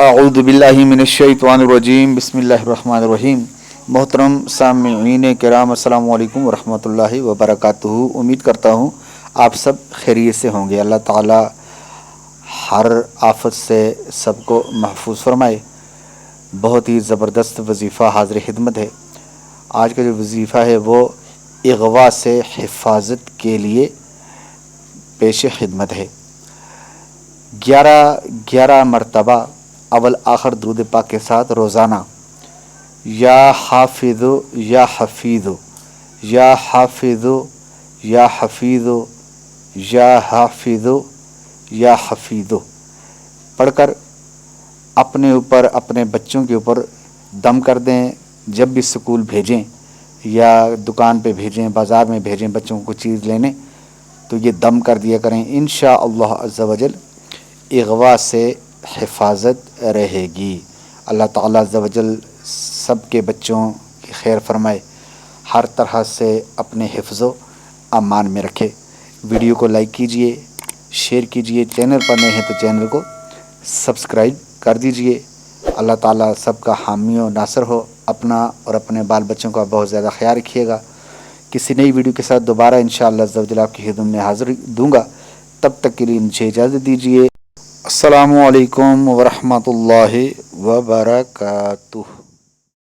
اعوذ باللہ من الشیطان الرجیم بسم اللہ الرحمن الرحیم۔ محترم سامعین کرام، السلام علیکم ورحمۃ اللہ وبرکاتہ۔ امید کرتا ہوں آپ سب خیریت سے ہوں گے۔ اللہ تعالی ہر آفت سے سب کو محفوظ فرمائے۔ بہت ہی زبردست وظیفہ حاضر خدمت ہے۔ آج کا جو وظیفہ ہے وہ اغوا سے حفاظت کے لیے پیش خدمت ہے۔ 11 مرتبہ اول آخر درود پاک کے ساتھ روزانہ یا حافظ یا حفیظ یا حافظ یا حفیظ یا حافظ یا حفیظ پڑھ کر اپنے اوپر، اپنے بچوں کے اوپر دم کر دیں۔ جب بھی اسکول بھیجیں یا دکان پہ بھیجیں، بازار میں بھیجیں بچوں کو چیز لینے، تو یہ دم کر دیا کریں۔ انشاءاللہ عز و جل اغوا سے حفاظت رہے گی۔ اللہ تعالیٰ عز و جل سب کے بچوں کی خیر فرمائے، ہر طرح سے اپنے حفظ و امان میں رکھے۔ ویڈیو کو لائک کیجئے، شیئر کیجئے، چینل پر نئے ہیں تو چینل کو سبسکرائب کر دیجئے۔ اللہ تعالیٰ سب کا حامی و ناصر ہو۔ اپنا اور اپنے بال بچوں کا بہت زیادہ خیال رکھیے گا۔ کسی نئی ویڈیو کے ساتھ دوبارہ انشاءاللہ عز و جل آپ کی خدمت میں حاضر دوں گا۔ تب تک کے لیے مجھے اجازت دیجیے۔ السلام علیکم ورحمۃ اللہ وبرکاتہ۔